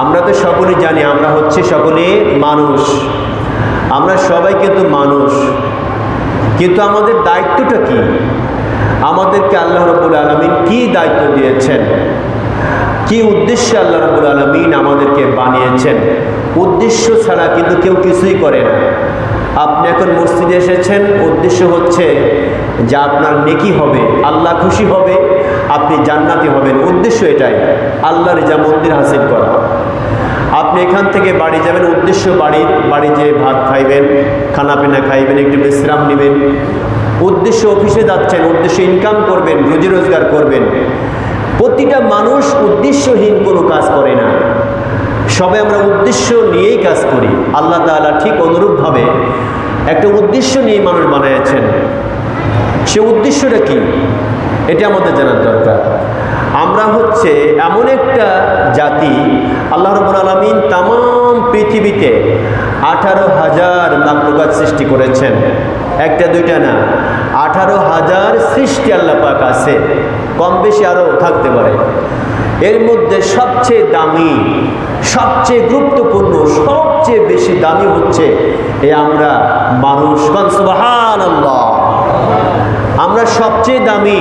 আমরা তো সকলে জানি আমরা হচ্ছে সকলে মানুষ, আমরা সবাই কিন্তু মানুষ, কিন্তু আমাদের দায়িত্বটা কি? আমাদেরকে আল্লাহ রাব্বুল আলামিন কি দায়িত্ব দিয়েছেন, কি উদ্দেশ্যে আল্লাহ রাব্বুল আলামিন আমাদেরকে বানিয়েছেন? উদ্দেশ্য ছাড়া কিন্তু কেউ কিছুই করে না। আপনি এখন মসজিদে এসেছেন, উদ্দেশ্য হচ্ছে যে আপনার নেকি হবে, আল্লাহ খুশি হবে, আপনি জান্নাতি হবেন, উদ্দেশ্য এটাই, আল্লাহর যা মন্দির হাসিল করা। আপনি এখান থেকে বাড়ি যাবেন, উদ্দেশ্য বাড়ি যেয়ে ভাত খাইবেন, খানাপিনা খাইবেন, একটু বিশ্রাম নেবেন। উদ্দেশ্য অফিসে যাচ্ছেন, উদ্দেশ্য ইনকাম করবেন, রুজি রোজগার করবেন। প্রতিটা মানুষ উদ্দেশ্যহীন কোনো কাজ করে না, সবাই আমরা উদ্দেশ্য নিয়েই কাজ করি। আল্লাহ তাআলা ঠিক অনুরূপভাবে একটা উদ্দেশ্য নিয়ে মানুষ বানিয়েছেন। সে উদ্দেশ্যটা কি, এটা আমাদের জানার দরকার। আমরা হচ্ছে এমন একটা জাতি, আল্লাহ রাব্বুল আলামিন তাম পৃথিবীতে 18,000 মাখলুকাত সৃষ্টি করেছেন, একটা দুইটা না, 18,000 সৃষ্টি আল্লাহ পাক আছে, কম বেশি আরও থাকতে পারে। এর মধ্যে সবচেয়ে দামি, সবচেয়ে গুরুত্বপূর্ণ, সবচেয়ে বেশি দামি হচ্ছে এই আমরা মানুষ। সুবহানাল্লাহ, আমরা সবচেয়ে দামি,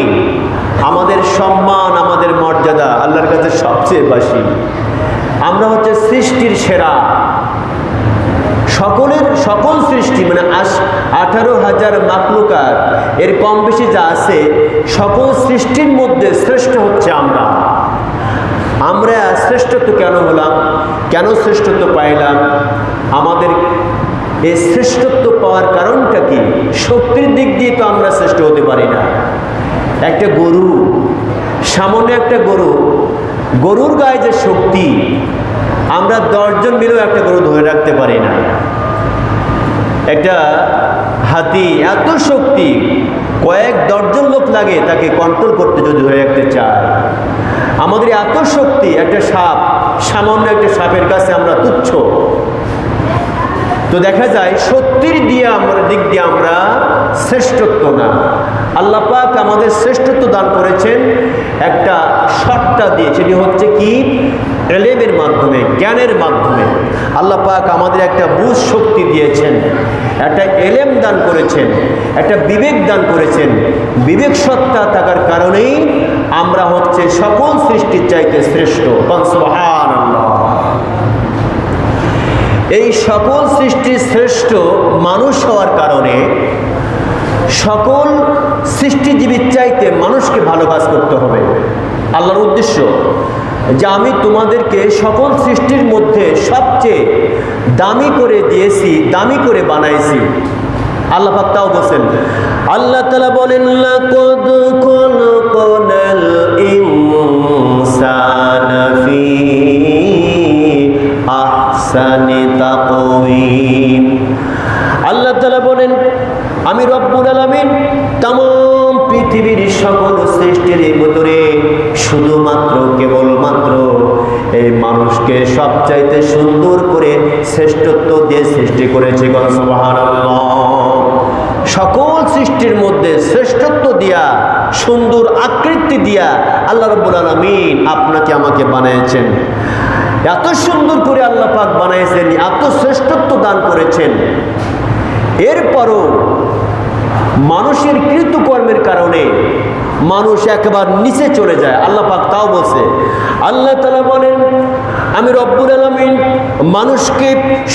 আমাদের সম্মান, আমাদের মর্যাদা আল্লাহর কাছে সবচেয়ে বেশি। আমরা হচ্ছে সৃষ্টির সেরা, সকল সৃষ্টি মানে 18,000 মাখলুকাত এর কম বেশি যা আছে, সকল সৃষ্টির মধ্যে শ্রেষ্ঠ হচ্ছে আমরা। আমরা শ্রেষ্ঠত্ব কেন হলাম, কেন শ্রেষ্ঠত্ব পাইলাম? আমাদের এই শ্রেষ্ঠত্ব পাওয়ার কারণটা কি? শক্তির দিক দিয়ে তো আমরা শ্রেষ্ঠ হতে পারি না। একটা গরু, সামান্য একটা গরুর গায়ে যে শক্তি, আমরা 10 জন মিলেও একটা গরু ধরে রাখতে পারি না। একটা হাতি এত শক্তি, কয়েক দশজন লোক লাগে তাকে কন্ট্রোল করতে যদি ধরে রাখতে চায়। আমাদের এত শক্তি, একটা সাপ, সামান্য একটা সাপের কাছে আমরা তুচ্ছ। তো দেখা যায় শক্তির দিক দিয়ে আমরা শ্রেষ্ঠত্ব না। আল্লাহ পাক আমাদের শ্রেষ্ঠত্ব দান করেছেন একটা সত্তা দিয়ে, সেটি হচ্ছে কি? এলেমের মাধ্যমে, জ্ঞানের মাধ্যমে। আল্লাহ পাক আমাদের একটা বুঝ শক্তি দিয়েছেন, একটা এলেম দান করেছেন, একটা বিবেক দান করেছেন। বিবেক সত্তা থাকার কারণেই আমরা হচ্ছে সকল সৃষ্টির চাইতে শ্রেষ্ঠ। সুবহানাল্লাহ। এই সকল সৃষ্টির শ্রেষ্ঠ মানুষ হওয়ার কারণে সকল সৃষ্টিজীবীর চাইতে মানুষকে ভালো কাজ করতে হবে। আল্লাহর উদ্দেশ্য যে আমি তোমাদেরকে সকল সৃষ্টির মধ্যে সবচেয়ে দামি করে দিয়েছি, দামি করে বানাইছি। আল্লাহ পাক তাও বলেন, আল্লাহ তাআলা বলেন, লাকাদ খালাকনাল ইনসানা ফি আহসানি তাকওয়িম। আল্লাহ তাআলা বলেন, আমি রব্বুল আলামিন তাম পৃথিবীর সকল সৃষ্টির ভিতরে শুধুমাত্র কেবলমাত্র এই মানুষকে সবচাইতে সুন্দর করে শ্রেষ্ঠত্ব দিয়ে সৃষ্টি করেছি। সুবহানাল্লাহ। সকল সৃষ্টির মধ্যে শ্রেষ্ঠত্ব দিয়া, সুন্দর আকৃতি দিয়া আল্লাহ রাব্বুল আলামিন আপনাকে আমাকে বানিয়েছেন। এত সুন্দর করে আল্লাহ পাক বানিয়েছেন, এত শ্রেষ্ঠত্ব দান করেছেন। এরপরও মানুষের কৃতকর্মের কারণে মানুষ একেবারে নিচে চলে যায়। আল্লাহ পাক তাও বলছে, আল্লাহ তাআলা বলেন, আমি রব্বুল আলামিন মানুষকে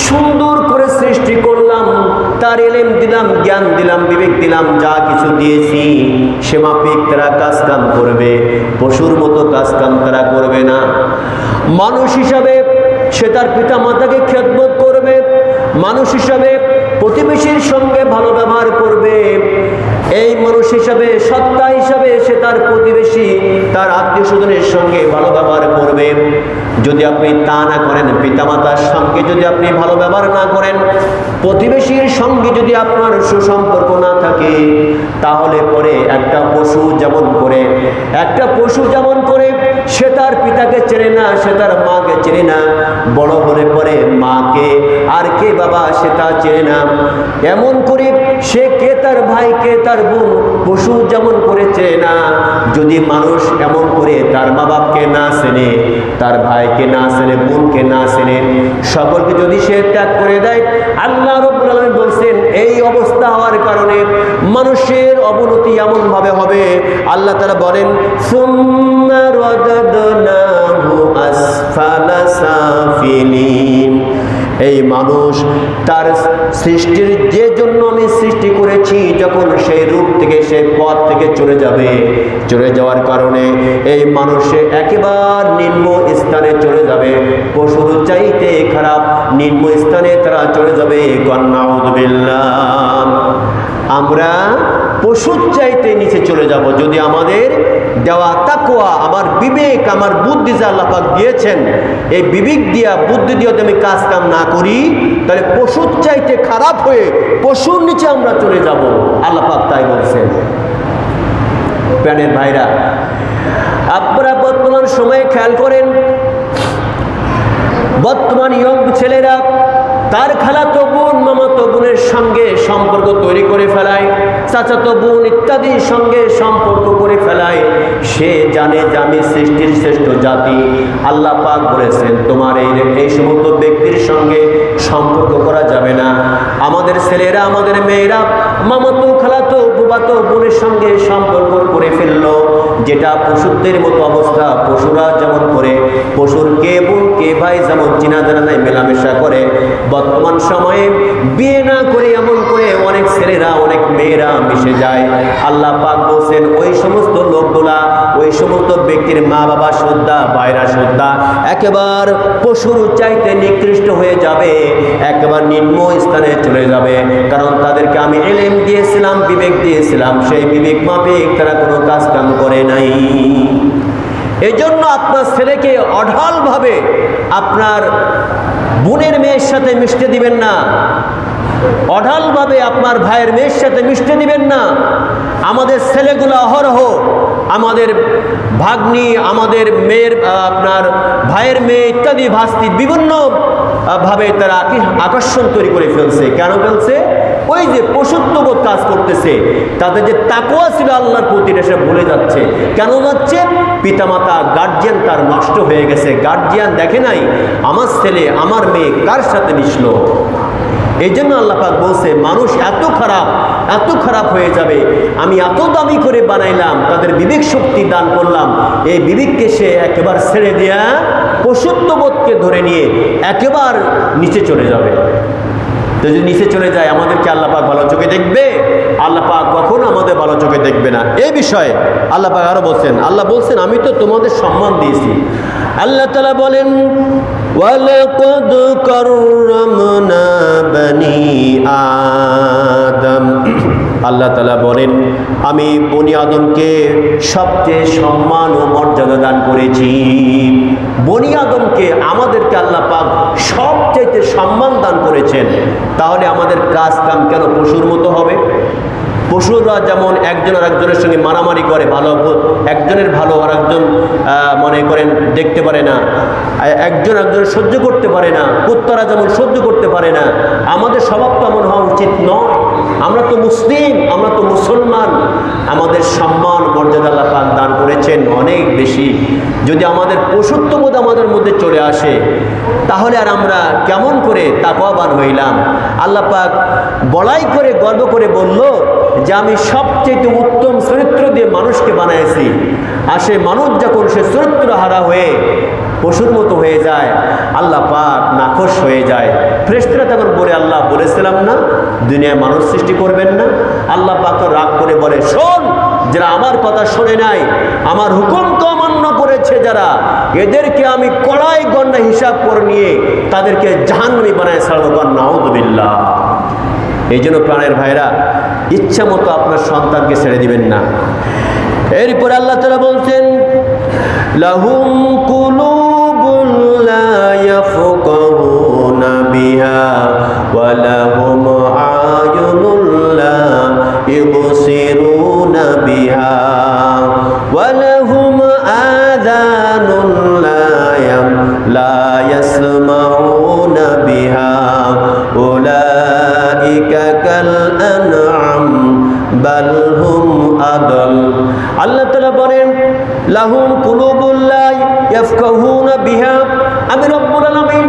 সুন্দর করে সৃষ্টি করলাম, তার এলেম দিলাম, জ্ঞান দিলাম, বিবেক দিলাম, যা কিছু দিয়েছি সে মাফিক তারা কাজ কাম করবে, পশুর মতো কাজ কাম তারা করবে না। মানুষ হিসাবে সে তার পিতা মাতাকে খেদমত করবে, মানুষ হিসাবে প্রতিবেশীর সঙ্গে ভালো ব্যবহার করবে, এই মানুষ হিসাবে, সত্তা হিসাবে সে তার প্রতিবেশী, তার আত্মীয় স্বজনের সঙ্গে ভালো ব্যবহার করবে। যদি আপনি তা না করেন, পিতামাতার সঙ্গে যদি আপনি ভালো ব্যবহার না করেন, প্রতিবেশীর সঙ্গে যদি আপনার সুসম্পর্ক না থাকে, তাহলে পরে একটা পশু যেমন করে সে তার পিতাকে চেনে না, সে তার মাকে চেনে না, বড় হলে পরে মাকে আর কে বাবা সে তা চেনে না, এমন করে সে কে তার ভাই, কে তার বোন পশু যেমন করে চেনে না, যদি মানুষ এমন করে তার মা বাপকে না চেনে, তার ভাইকে না চেনে, বোনকে না চেনে, সকলকে যদি সে ত্যাগ করে দেয়, আল্লাহ রাব্বুল আলামিন বলছেন এই অবস্থা হওয়ার কারণে মানুষের অবনতি এমন ভাবে হবে। আল্লাহ তাআলা বলেন সুম্মা রাদাদনাহু আসফালা সাফিলিন, এই মানুষ তার সৃষ্টির যে জন্য আমি সৃষ্টি করেছি, যখন সেই রূপ থেকে সেই পথ থেকে চলে যাবে, চলে যাওয়ার কারণে এই মানুষে একেবারে নিম্ন স্থানে চলে যাবে, পশুর চাইতে খারাপ নিম্ন স্থানে তারা চলে যাবে। নাউযুবিল্লাহ, আমরা পশুর চাইতে নিচে চলে যাব যদি আমাদের দেওয়া তাকওয়া, আমার বিবেক, আমার বুদ্ধি যা আল্লাহ পাক দিয়েছেন, এই বিবেক দিয়া বুদ্ধি দিয়ে যদি আমি কাজ কাম না করি, তাহলে পশুর চাইতে খারাপ হয়ে পশুর নিচে আমরা চলে যাব। আল্লাহ পাক তাই বলছেন। প্রাণের ভাইরা, আপনারা বর্তমান সময়ে খেয়াল করেন, বর্তমান ইয়ং ছেলেরা তার খালাতো বোন, মামাতো বোনের সঙ্গে সম্পর্ক তৈরি করে ফেলায়, চাচাতো বোন ইত্যাদির সঙ্গে সম্পর্ক করে ফেলায়। সে জানে যে আমি সৃষ্টির শ্রেষ্ঠ জাতি। আল্লাহ পাক বলেছেন তোমার এই সমস্ত ব্যক্তির সঙ্গে সম্পর্ক করা যাবে না। আমাদের ছেলেরা, আমাদের মেয়েরা মামাতো, খালাতো, বুবাতো বোনের সঙ্গে সম্পর্ক করে ফেললো, যেটা পশুদের মতো অবস্থা। পশুরা যেমন করে, পশুর কে বোন কে ভাই যেমন চিনা জানা নাই মেলামেশা করে, বর্তমান সময়ে বিয়ে না করে এমন করে অনেক ছেলেরা, অনেক মেয়েরা মিশে যায়। আল্লাহ পাক বলছেন ওই সমস্ত লোকগুলা, ওই সমস্ত ব্যক্তির মা বাবা শ্রদ্ধা, ভাইরা শ্রদ্ধা একেবারে পশুর চাইতে নিকৃষ্ট হয়ে যাবে, একেবারে নিম্ন স্থানে চলে যাবে। কারণ তাদেরকে আমি ইলম দিয়েছিলাম, বিবেক দিয়েছিলাম, সেই বিবেক মাফিক তারা কোনো কাজ কাম করে নাই। এই জন্য আপনার ছেলেকে অঢালভাবে আপনার বোনের মেয়ের সাথে মিশতে দিবেন না, অঢালভাবে আপনার ভাইয়ের মেয়ের সাথে মিশতে দিবেন না। আমাদের ছেলেগুলো অহরহ আমাদের ভাগ্নি, আমাদের মেয়ের, আপনার ভাইয়ের মেয়ে ইত্যাদি ভাস্তি বিভিন্ন ভাবে তারা আকর্ষণ তৈরি করে ফেলছে। কেন ফেলছে? ওই যে পশুত্ববোধ কাজ করতেছে, তাদের যে তাকওয়া ছিল আল্লাহর প্রতি সে ভুলে যাচ্ছে। কেন যাচ্ছে? পিতামাতা, গার্জিয়ান তার নষ্ট হয়ে গেছে। গার্জিয়ান দেখে নাই আমার ছেলে, আমার মেয়ে কার সাথে মিশলো। এই জন্য আল্লাহ পাক বলছে মানুষ এত খারাপ, এত খারাপ হয়ে যাবে, আমি এত দামি করে বানাইলাম, তাদের বিবেক শক্তি দান করলাম, এই বিবেককে সে একেবারে ছেড়ে দিয়া পশুত্ববোধকে ধরে নিয়ে একেবারে নিচে চলে যাবে। তো যদি নিচে চলে যায়, আমাদেরকে আল্লাহ পাক ভালো চোখে দেখবে? আল্লাহ পাক কখনো আমাদের ভালো চোখে দেখবে না। এই বিষয়ে আল্লাহ পাক আরো বলছেন, আল্লাহ বলছেন আমি তো তোমাদের সম্মান দিয়েছি। আল্লাহ তাআলা বলেন ওয়ালাকাদ কাররামনা বনি আদম, আল্লাহ তাআলা বলেন আমি বনি আদমকে সবচেয়ে সম্মান ও মর্যাদা দান করেছি। বনি আদমকে আমাদেরকে আল্লাহ পাক সবচেয়ে সম্মান দান করেছেন। তাহলে আমাদের কাজ কাম কেন পশুর মতো হবে? পশুরা যেমন একজন আর একজনের সঙ্গে মারামারি করে, ভালো একজনের ভালো আর একজন মনে করেন দেখতে পারে না, একজন একজনের সহ্য করতে পারে না, কুত্তারা যেমন সহ্য করতে পারে না, আমাদের স্বভাব তো এমন হওয়া উচিত নয়। আমরা তো মুসলিম, আমরা তো মুসলমান, আমাদের সম্মান মর্যাদা আল্লাহ পাক দান করেছেন অনেক বেশি। যদি আমাদের পশুত্ববোধ আমাদের মধ্যে চলে আসে, তাহলে আর আমরা কেমন করে তাকওয়াবান হইলাম? আল্লাহ পাক বড়াই করে গর্ব করে বলল যে আমি সবচেয়ে উত্তম চরিত্র দিয়ে মানুষকে বানাইছি। আর সে মানুষ যখন সে চরিত্র হারা হয়ে পশুর মতো হয়ে যায়, আল্লাহ পাক নাখোশ হয়ে যায়। ফেরেশতারা তখন বলে আল্লাহ বলেছিলাম না দুনিয়ায় মানুষ সৃষ্টি করবেন না? আল্লাহ পাক রাগ করে বলে শোন, যারা আমার কথা শোনে নাই, আমার হুকুমকে অমান্য করেছে যারা, এদেরকে আমি কড়াই গণনা হিসাব করে নিয়ে তাদেরকে জাহান্নামী বানায় ছাড়ব। নাউযুবিল্লাহ। এই জন্য প্রাণের ভাইরা, ইচ্ছা মতো আপনার সন্তানকে ছেড়ে দিবেন না। এরপর আল্লাহ তাআলা বলছেন লাহুম কুলুবুন লা ইয়াফকাহুনা বিহা ওয়া লাহুম আয়ুনুন লা ইবসিরুনা বিহা ওয়া লাহুম আযানুন লা ইয়াসমাউনা বিহা উলাইকা কাল আনআম বাল দল। আল্লাহ তাআলা বলেন লাহুম কুলুবুল লা ইয়াফকাহুনা বিহা, আমি রব্বুল আলামিন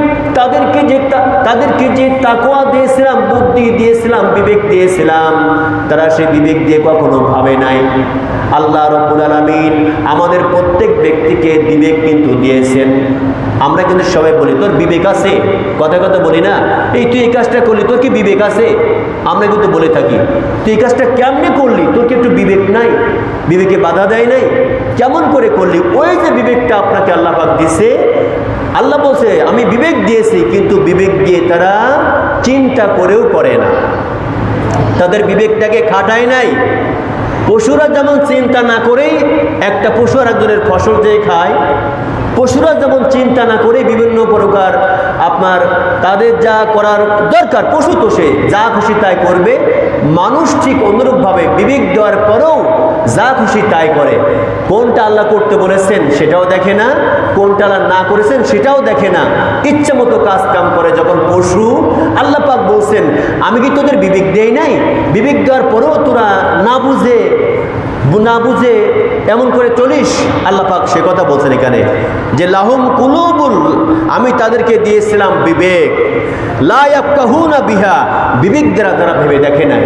তাদেরকে যে তাকওয়া দিয়েছিলাম, বুদ্ধি দিয়েছিলাম, বিবেক দিয়েছিলাম, তারা সেই বিবেক দিয়ে কখনো ভাবে নাই। আল্লাহ রব্বুল আলামিন আমাদের প্রত্যেক ব্যক্তিকে বিবেক কিন্তু দিয়েছেন। আমরা কিন্তু সবাই বলি তোর বিবেক আছে, কথা কথা বলি না, এই তুই এই কাজটা করলি তোর কি বিবেক আছে? আমরা কিন্তু বলে থাকি তুই এই কাজটা কেমনে করলি, তোর কি একটু বিবেক নাই? বিবেকে বাধা দেয় নাই? কেমন করে করলি? ওই যে বিবেকটা আপনাকে আল্লাহ পাক দিছে, আল্লাহ বলছে আমি বিবেক দিয়েছি, কিন্তু বিবেক দিয়ে তারা চিন্তা করেও করে না, তাদের বিবেকটাকে খাটায় নাই। পশুরা যেমন চিন্তা না করেই একটা পশু আর একজনের ফসল যে খায়, পশুরা যেমন চিন্তা না করে বিভিন্ন প্রকার আপনার তাদের যা করার দরকার, পশু তো সে যা খুশি তাই করবে, মানুষ ঠিক অনুরূপভাবে বিবেক দেওয়ার পরেও যা খুশি তাই করে। কোনটা আল্লাহ করতে বলেছেন সেটাও দেখে না, কোনটা আল্লাহ না করেছেন সেটাও দেখে না, ইচ্ছা মতো কাজ কাম করে। যখন পশু, আল্লাহ পাক বলছেন আমি কি তোদের বিবেক দেই নাই? বিবেক দেওয়ার পরেও তোরা না বুঝে এমন করে চলিস। আল্লাহ পাক সে কথা বলছেন এখানে যে লাহুম কুলুবুল, আমি তাদেরকে দিয়েছিলাম বিবেক, লা ইয়াফকাহুনা বিহা, বিবেক দ্বারা তারা ভেবে দেখে নাই।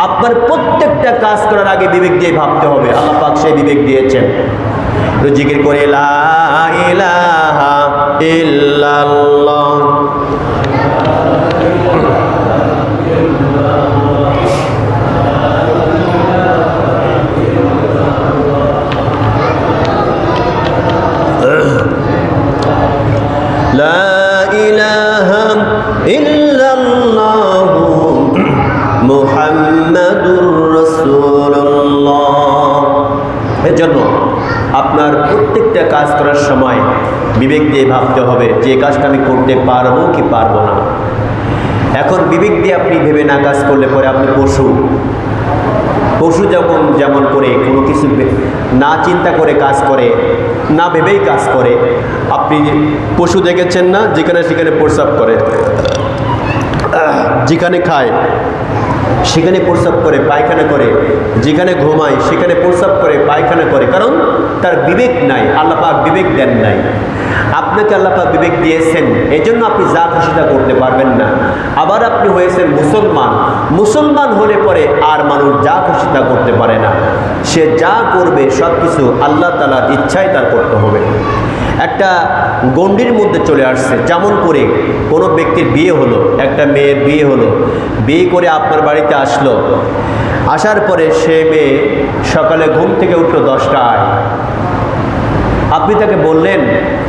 আপনার প্রত্যেকটা কাজ করার আগে বিবেক দিয়ে ভাবতে হবে। আল্লাহ পাক সেই বিবেক দিয়েছেন। জিকির করে লা ইলাহা ইল্লাল্লাহ। লা ইলাহা ইল্লাল্লাহ মুহাম্মাদুর রাসূলুল্লাহ। এজন্য আপনার প্রত্যেকটা কাজ করার সময় বিবেক দিয়ে ভাবতে হবে যে কাজটা আমি করতে পারবো কি পারবো না। এখন বিবেক দিয়ে আপনি ভেবে না কাজ করলে পরে আপনি পশু যেমন করে কোনো কিছু না চিন্তা করে কাজ করে, না ভেবেই কাজ করে। আপনি পশু দেখেছেন না, যেখানে সেখানে প্রস্রাব করে, যেখানে খায় সেখানে প্রস্রাব করে, পায়খানা করে, যেখানে ঘুমায় সেখানে প্রস্রাব করে, পায়খানা করে, কারণ তার বিবেক নাই। আল্লাহ পাক বিবেক দেন নাই। আপনাকে আল্লাহ পাক বিবেক দিয়েছেন, এই জন্য আপনি যা খুশি তা করতে পারবেন না। আবার আপনি হয়েছেন মুসলমান হলে পরে আর মানুষ যা খুশি তা করতে পারে না। সে যা করবে সব কিছু আল্লাহ তাআলার ইচ্ছায় তার করতে হবে। একটা গণ্ডির মধ্যে চলে আসছে, যেমন করে কোনো ব্যক্তির বিয়ে হলো, একটা মেয়ের বিয়ে হলো, বিয়ে করে আপনার বাড়িতে আসলো, আসার পরে সে মেয়ে সকালে ঘুম থেকে উঠলো 10টায়। আপনি তাকে বললেন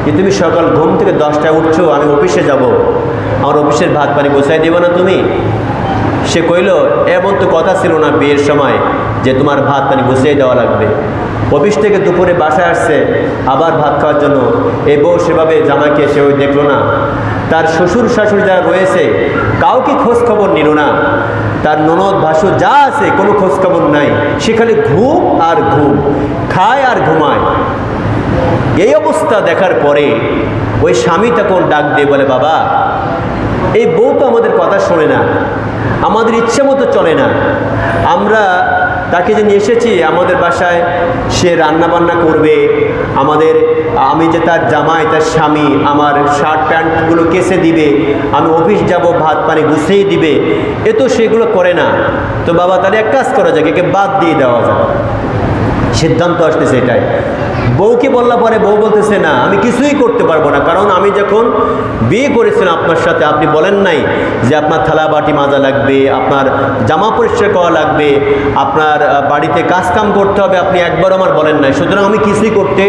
যে তুমি সকাল ঘুম থেকে 10টায় উঠছো, আমি অফিসে যাব, আমার অফিসের ভাত পানি গোছাই দেবো না তুমি? সে কইল এমন তো কথা ছিল না বিয়ের সময় যে তোমার ভাত পানি গুছিয়ে দেওয়া লাগবে। অফিস থেকে দুপুরে বাসায় আসছে আবার ভাত খাওয়ার জন্য, এই বউ সেভাবে জামাইকে সে ওই দেখলো না। তার শ্বশুর শাশুড়ি যারা রয়েছে কাউকে খোঁজ খবর নিল না, তার ননদ ভাসুর যা আছে কোনো খোঁজ খবর নাই, সেখানে ঘুম আর ঘুম, খায় আর ঘুমায়। এই অবস্থা দেখার পরে ওই স্বামী তখন ডাক দিয়ে বলে, বাবা এই বউ তো আমাদের কথা শোনে না, আমাদের ইচ্ছে মতো চলে না, আমরা তাকে যে নিয়ে এসেছি আমাদের বাসায়, সে রান্না বান্না করবে, আমি যে তার জামাই, তার স্বামী, আমার শার্ট প্যান্টগুলো কেসে দিবে, আমি অফিস যাব ভাত পানি গুছিয়ে দিবে, এ তো সেগুলো করে না। তো বাবা তাহলে এক কাজ করা যাক, একে বাদ দিয়ে দেওয়া যায়। সিদ্ধান্ত আসতেছে এটাই। বউকে বললা পরে বউ বলতেছে না, আমি কিছুই করতে পারবো না, কারণ আমি যখন বিয়ে করেছিলাম আপনার সাথে আপনি বলেন নাই যে আপনার থালা বাটি মাজা লাগবে, আপনার জামা পরিষ্কার করা লাগবে, আপনার বাড়িতে কাজ কাম করতে হবে, আপনি একবার আমার বলেন নাই, সুতরাং আমি কিছুই করতে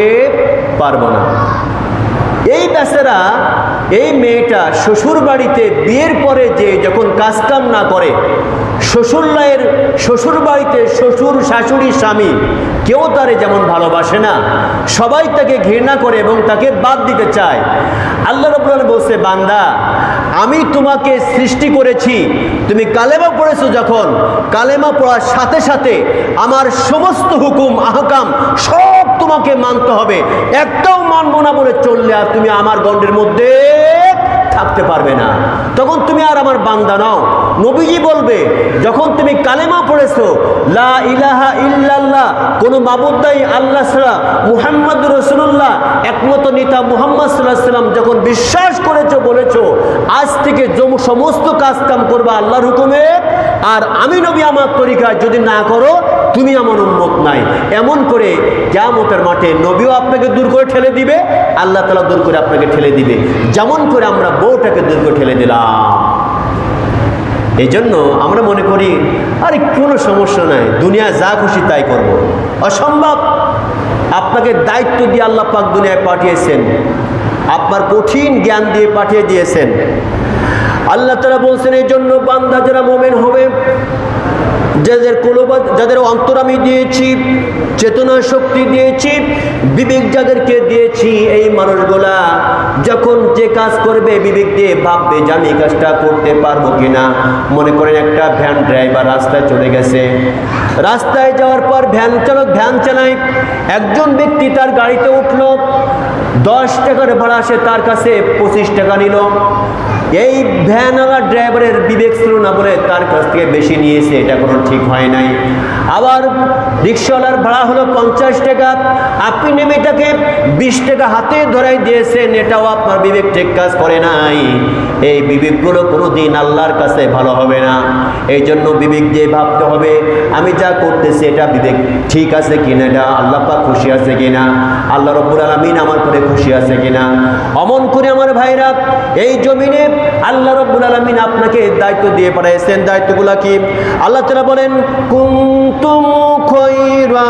পারবো না। এই বেচারা, এই মেয়েটা শ্বশুর বাড়িতে বিয়ের পরে যে যখন কাজ কাম না করে, শ্বশুর বাড়িতে শ্বশুর শাশুড়ি স্বামী কেউ তারে যেমন ভালোবাসে না, সবাই তাকে ঘৃণা করে এবং তাকে বাদ দিতে চায়। আল্লাহ রাব্বুল আলামিন বলছে, বান্দা আমি তোমাকে সৃষ্টি করেছি, তুমি কালেমা পড়েছো, যখন কালেমা পড়ার সাথে সাথে আমার সমস্ত হুকুম আহকাম সব তোমাকে মানতে হবে, একটাও মানবো না বলে চললে আর তুমি আমার গণ্ডের মধ্যে থাকতে পারবে না, তখন তুমি আর আমার বান্দা নও। নবীজি বলবে, যখন তুমি কালেমা পড়েছো লা ইলাহা ইল্লাল্লাহ, কোনো মাবুদ নাই আল্লাহ ছাড়া, মুহাম্মদুর রাসূলুল্লাহ একমাত্র নেতা মুহাম্মদ সাল্লাল্লাহু আলাইহি ওয়াসাল্লাম, যখন বিশ্বাস করেছো, বলেছো আজ থেকে সমস্ত কাজ কাম করবা আল্লাহর হুকুমে, আর আমি নবী আমার তরিকায় যদি না করো তুমি আমার উম্মত নাই, এমন করে কিয়ামতের মাঠে নবীও আপনাকে দূর করে ঠেলে দিবে, আল্লাহ তাআলা দূর করে আপনাকে ঠেলে দিবে, যেমন করে আমরা বউটাকে দূর করে ঠেলে দিলাম। এই জন্য আমরা মনে করি আরে কোনো সমস্যা নাই, দুনিয়া যা খুশি তাই করব। অসম্ভব। আপনাকে দায়িত্ব দিয়ে আল্লাহ পাক দুনিয়ায় পাঠিয়েছেন, আপনার কঠিন জ্ঞান দিয়ে পাঠিয়ে দিয়েছেন। আল্লাহ তাআলা বলছেন, এই জন্য বান্দা যারা মুমিন হবে, যাদের অন্তর আমি দিয়েছি, চেতনা শক্তি দিয়েছি, বিবেক যাদেরকে দিয়েছি, এই মানুষগুলা যখন যে কাজ করবে বিবেক দিয়ে ভাববে যে আমি এই কাজটা করতে পারবো কিনা। মনে করেন একটা ভ্যান ড্রাইভার রাস্তায় চলে গেছে, রাস্তায় যাওয়ার পর ভ্যান চালক ভ্যান চালায়, একজন ব্যক্তি তার গাড়িতে উঠলো, 10 টাকার ভাড়া সে তার কাছে 25 টাকা নিল। এই ভ্যানওয়ালা ড্রাইভারের বিবেক ছিল না বলে তার কাছ থেকে বেশি নিয়েছে, এটা কোনো ঠিক হয় নাই। আবার রিক্সাওয়ালার ভাড়া হলো 50 টাকা, আপনি নেমে তাকে 20 টাকা হাতে ধরাই দিয়েছেন, এটাও আপনার বিবেক ঠিক কাজ করে নাই। এই বিবেকগুলো কোনোদিন আল্লাহর কাছে ভালো হবে না। এই জন্য বিবেক দিয়ে ভাবতে হবে আমি যা করতেছি এটা বিবেক ঠিক আছে কিনা, এটা আল্লাহ পাক খুশি আছে কিনা, আল্লাহ রাব্বুল আলামিন আমার করে খুশি আছে কিনা। অমন করে আমার ভাইরা, এই জমিনে আল্লাহ রাব্বুল আলামিন আপনাকে দায়িত্ব দিয়ে পাঠিয়েছেন। দায়িত্বগুলো কি? আল্লাহ তাআলা বলেন, কুনতুম খায়রা